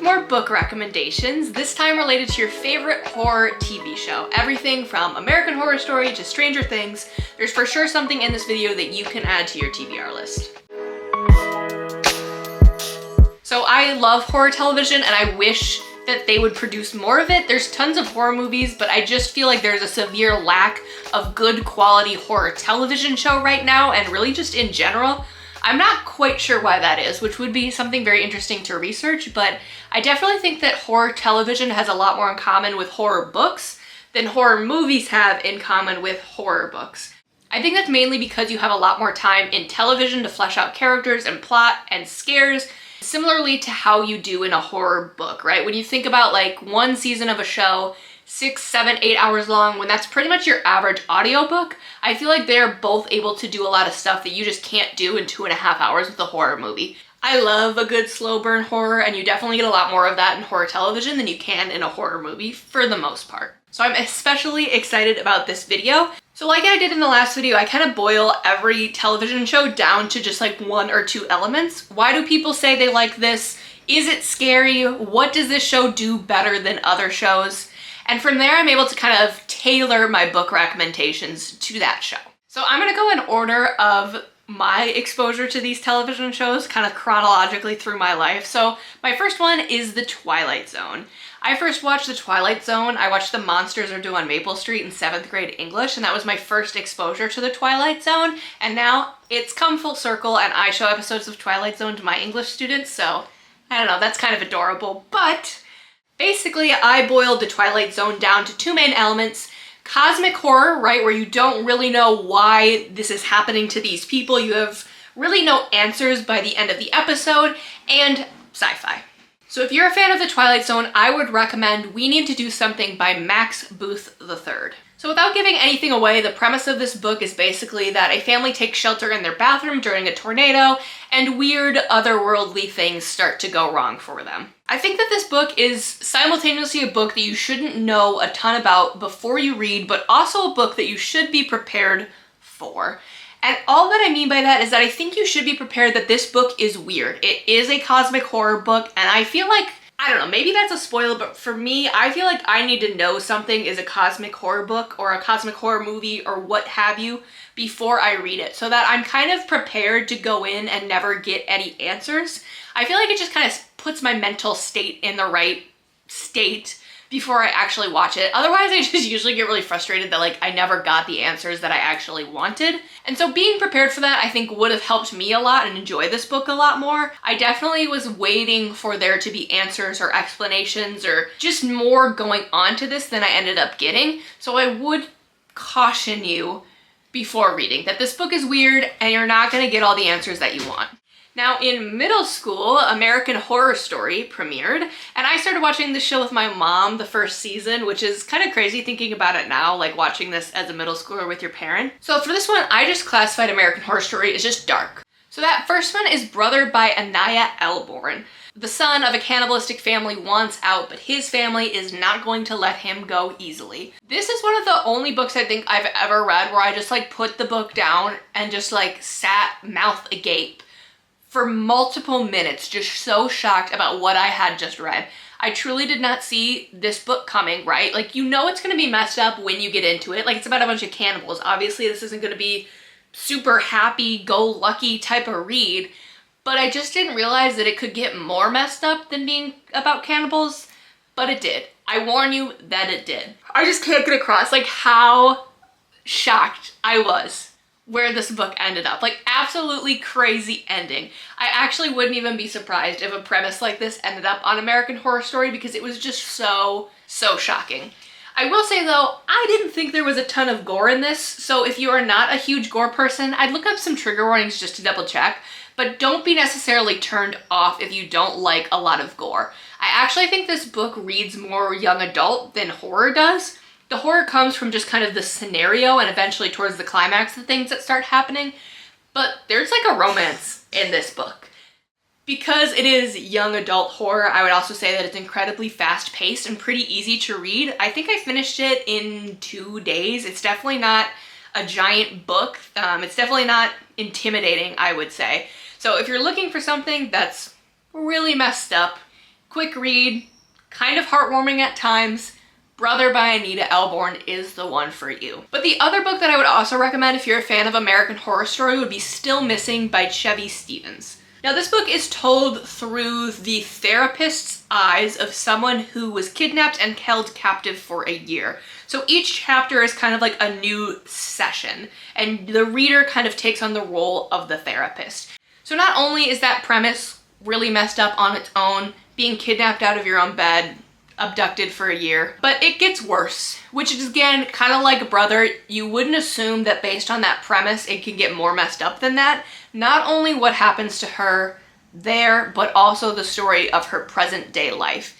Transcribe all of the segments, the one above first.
more book recommendations, this time related to your favorite horror TV show. Everything from American Horror Story to Stranger Things. There's for sure something in this video that you can add to your TBR list. So I love horror television and I wish that they would produce more of it. There's tons of horror movies, but I just feel like there's a severe lack of good quality horror television show right now, and really just in general. I'm not quite sure why that is, which would be something very interesting to research, but I definitely think that horror television has a lot more in common with horror books than horror movies have in common with horror books. I think that's mainly because you have a lot more time in television to flesh out characters and plot and scares, similarly to how you do in a horror book, right? When you think about like one season of a show, 6, 7, 8 hours long, when that's pretty much your average audiobook, I feel like they're both able to do a lot of stuff that you just can't do in 2.5 hours with a horror movie. I love a good slow burn horror, and you definitely get a lot more of that in horror television than you can in a horror movie for the most part. So I'm especially excited about this video. So like I did in the last video, I kind of boil every television show down to just like 1 or 2 elements. Why do people say they like this? Is it scary? What does this show do better than other shows? And from there, I'm able to kind of tailor my book recommendations to that show. So I'm gonna go in order of my exposure to these television shows, kind of chronologically through my life. So my first one is The Twilight Zone. I first watched The Twilight Zone. I watched The Monsters Are Due on Maple Street in 7th grade English, and that was my first exposure to The Twilight Zone. And now it's come full circle, and I show episodes of Twilight Zone to my English students, so I don't know, that's kind of adorable. But basically, I boiled The Twilight Zone down to 2 main elements. Cosmic horror, right, where you don't really know why this is happening to these people. You have really no answers by the end of the episode, and sci-fi. So if you're a fan of The Twilight Zone, I would recommend We Need to Do Something by Max Booth III. So without giving anything away, the premise of this book is basically that a family takes shelter in their bathroom during a tornado, and weird otherworldly things start to go wrong for them. I think that this book is simultaneously a book that you shouldn't know a ton about before you read, but also a book that you should be prepared for. And all that I mean by that is that I think you should be prepared that this book is weird. It is a cosmic horror book, and I feel like, I don't know, maybe that's a spoiler, but for me, I feel like I need to know something is a cosmic horror book or a cosmic horror movie or what have you before I read it, so that I'm kind of prepared to go in and never get any answers. I feel like it just kind of puts my mental state in the right state before I actually watch it. Otherwise, I just usually get really frustrated that like I never got the answers that I actually wanted. And so being prepared for that, I think, would have helped me a lot and enjoy this book a lot more. I definitely was waiting for there to be answers or explanations or just more going on to this than I ended up getting. So I would caution you before reading that this book is weird and you're not gonna get all the answers that you want. Now, in middle school, American Horror Story premiered, and I started watching this show with my mom the first season, which is kind of crazy thinking about it now, like watching this as a middle schooler with your parent. So for this one, I just classified American Horror Story as just dark. So that first one is Brother by Anaya Elborn. The son of a cannibalistic family wants out, but his family is not going to let him go easily. This is one of the only books I think I've ever read where I just like put the book down and just like sat mouth agape for multiple minutes, just so shocked about what I had just read. I truly did not see this book coming, right? Like, you know it's gonna be messed up when you get into it. Like, it's about a bunch of cannibals. Obviously, this isn't gonna be super happy-go-lucky type of read, but I just didn't realize that it could get more messed up than being about cannibals, but it did. I warn you that it did. I just can't get across, like, how shocked I was where this book ended up. Like, absolutely crazy ending. I actually wouldn't even be surprised if a premise like this ended up on American Horror Story because it was just so shocking. I will say though, I didn't think there was a ton of gore in this, so if you are not a huge gore person, I'd look up some trigger warnings just to double check, but don't be necessarily turned off if you don't like a lot of gore. I actually think this book reads more young adult than horror does. The horror comes from just kind of the scenario and eventually towards the climax of things that start happening, but there's like a romance in this book. Because it is young adult horror, I would also say that it's incredibly fast-paced and pretty easy to read. I think I finished it in 2 days. It's definitely not a giant book. It's definitely not intimidating, I would say. So if you're looking for something that's really messed up, quick read, kind of heartwarming at times. Brother by Anita Elborn is the one for you. But the other book that I would also recommend if you're a fan of American Horror Story would be Still Missing by Chevy Stevens. Now this book is told through the therapist's eyes of someone who was kidnapped and held captive for a year. So each chapter is kind of like a new session, and the reader kind of takes on the role of the therapist. So not only is that premise really messed up on its own, being kidnapped out of your own bed, abducted for a year, but it gets worse, which is again kind of like Brother. You wouldn't assume that based on that premise it can get more messed up than that. Not only what happens to her there, but also the story of her present day life.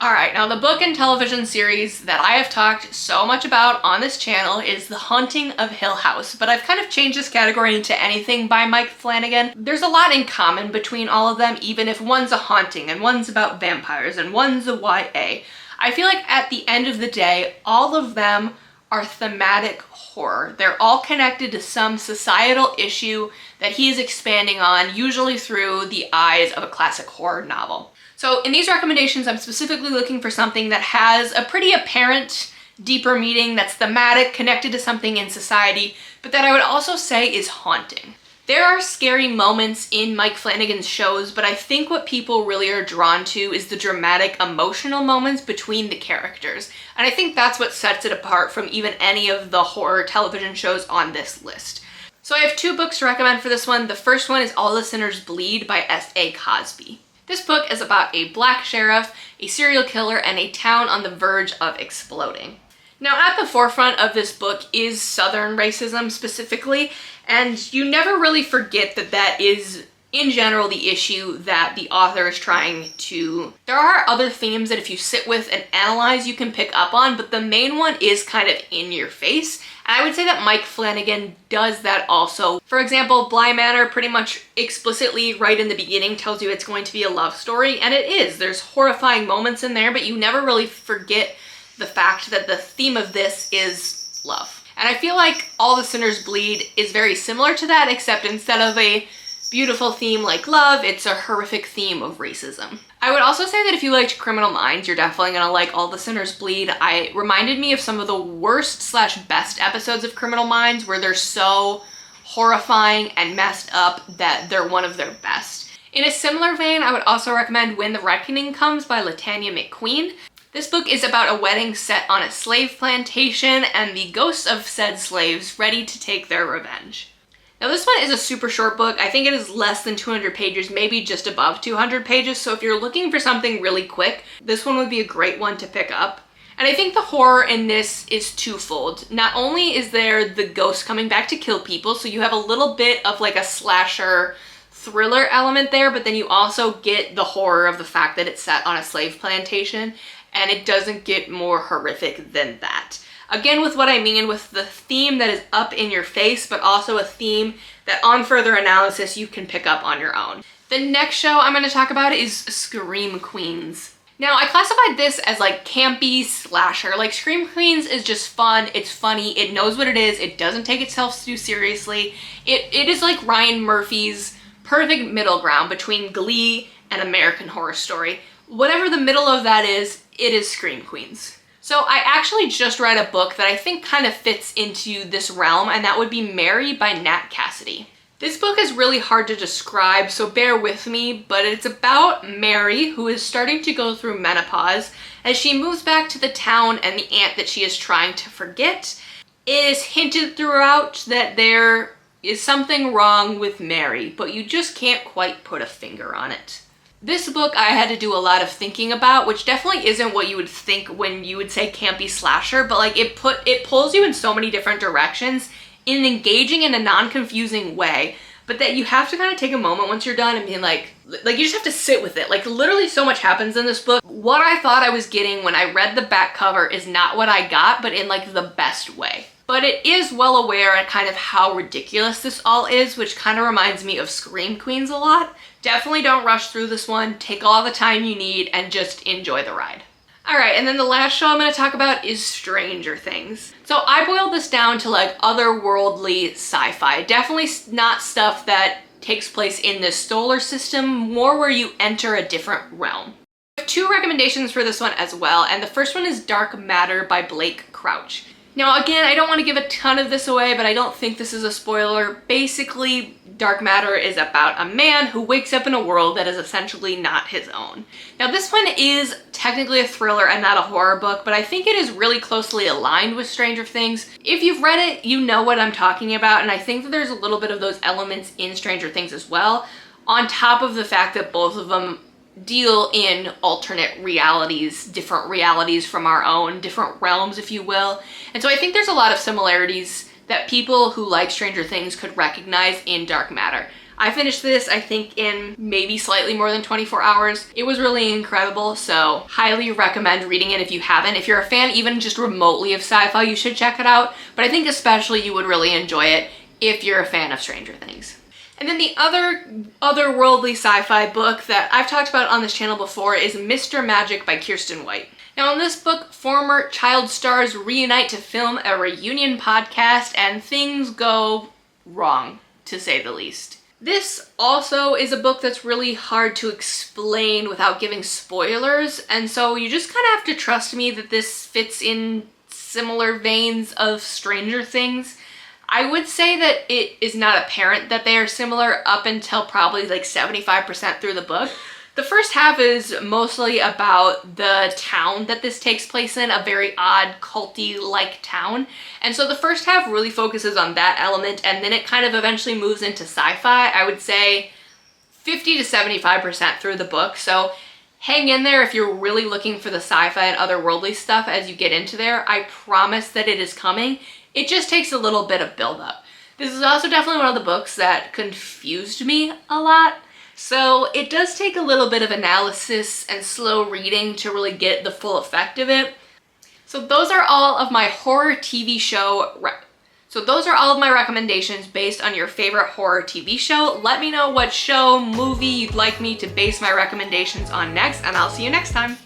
Alright, now the book and television series that I have talked so much about on this channel is The Haunting of Hill House, but I've kind of changed this category into anything by Mike Flanagan. There's a lot in common between all of them, even if one's a haunting and one's about vampires and one's a YA. I feel like at the end of the day, all of them are thematic horror. They're all connected to some societal issue that he is expanding on, usually through the eyes of a classic horror novel. So in these recommendations, I'm specifically looking for something that has a pretty apparent, deeper meaning that's thematic, connected to something in society, but that I would also say is haunting. There are scary moments in Mike Flanagan's shows, but I think what people really are drawn to is the dramatic, emotional moments between the characters. And I think that's what sets it apart from even any of the horror television shows on this list. So I have two books to recommend for this one. The first one is All the Sinners Bleed by S.A. Cosby. This book is about a black sheriff, a serial killer, and a town on the verge of exploding. Now, at the forefront of this book is Southern racism specifically, and you never really forget that that is, in general, the issue that the author is trying to... There are other themes that if you sit with and analyze, you can pick up on, but the main one is kind of in your face. And I would say that Mike Flanagan does that also. For example, Bly Manor pretty much explicitly right in the beginning tells you it's going to be a love story, and it is. There's horrifying moments in there, but you never really forget the fact that the theme of this is love. And I feel like All the Sinners Bleed is very similar to that, except instead of a beautiful theme like love, it's a horrific theme of racism. I would also say that if you liked Criminal Minds, you're definitely gonna like All the Sinners Bleed. It reminded me of some of the worst/best episodes of Criminal Minds, where they're so horrifying and messed up that they're one of their best. In a similar vein, I would also recommend When the Reckoning Comes by Latanya McQueen. This book is about a wedding set on a slave plantation and the ghosts of said slaves ready to take their revenge. Now this one is a super short book. I think it is less than 200 pages, maybe just above 200 pages. So if you're looking for something really quick, this one would be a great one to pick up. And I think the horror in this is twofold. Not only is there the ghost coming back to kill people, so you have a little bit of like a slasher thriller element there, but then you also get the horror of the fact that it's set on a slave plantation, and it doesn't get more horrific than that. Again, with what I mean with the theme that is up in your face, but also a theme that on further analysis you can pick up on your own. The next show I'm going to talk about is Scream Queens. Now, I classified this as like campy slasher. Like Scream Queens is just fun, it's funny, it knows what it is, it doesn't take itself too seriously. It is like Ryan Murphy's perfect middle ground between Glee and American Horror Story. Whatever the middle of that is, it is Scream Queens. So I actually just read a book that I think kind of fits into this realm, and that would be Mary by Nat Cassidy. This book is really hard to describe, so bear with me, but it's about Mary, who is starting to go through menopause, as she moves back to the town and the aunt that she is trying to forget. It is hinted throughout that there is something wrong with Mary, but you just can't quite put a finger on it. This book I had to do a lot of thinking about, which definitely isn't what you would think when you would say campy slasher, but like it pulls you in so many different directions in an engaging and a non-confusing way, but that you have to kind of take a moment once you're done and be like you just have to sit with it. Like literally so much happens in this book. What I thought I was getting when I read the back cover is not what I got, but in like the best way. But it is well aware of kind of how ridiculous this all is, which kind of reminds me of Scream Queens a lot. Definitely don't rush through this one. Take all the time you need and just enjoy the ride. All right, and then the last show I'm going to talk about is Stranger Things. So I boiled this down to like otherworldly sci-fi. Definitely not stuff that takes place in this solar system, more where you enter a different realm. I have 2 recommendations for this one as well, and the first one is Dark Matter by Blake Crouch. Now again, I don't want to give a ton of this away, but I don't think this is a spoiler. Basically, Dark Matter is about a man who wakes up in a world that is essentially not his own. Now this one is technically a thriller and not a horror book, but I think it is really closely aligned with Stranger Things. If you've read it, you know what I'm talking about, and I think that there's a little bit of those elements in Stranger Things as well, on top of the fact that both of them deal in alternate realities, different realities from our own, different realms, if you will. And so I think there's a lot of similarities that people who like Stranger Things could recognize in Dark Matter. I finished this, I think, in maybe slightly more than 24 hours. It was really incredible, so highly recommend reading it if you haven't. If you're a fan even just remotely of sci-fi, you should check it out. But I think especially you would really enjoy it if you're a fan of Stranger Things. And then the otherworldly sci-fi book that I've talked about on this channel before is Mr. Magic by Kiersten White. Now in this book, former child stars reunite to film a reunion podcast and things go wrong, to say the least. This also is a book that's really hard to explain without giving spoilers, and so you just kind of have to trust me that this fits in similar veins of Stranger Things. I would say that it is not apparent that they are similar up until probably like 75% through the book. The first half is mostly about the town that this takes place in, a very odd culty-like town. And so the first half really focuses on that element, and then it kind of eventually moves into sci-fi. I would say 50 to 75% through the book. So hang in there if you're really looking for the sci-fi and otherworldly stuff as you get into there. I promise that it is coming. It just takes a little bit of build-up. This is also definitely one of the books that confused me a lot. So it does take a little bit of analysis and slow reading to really get the full effect of it. So those are all of my horror TV show recommendations based on your favorite horror TV show. Let me know what show, movie you'd like me to base my recommendations on next, and I'll see you next time.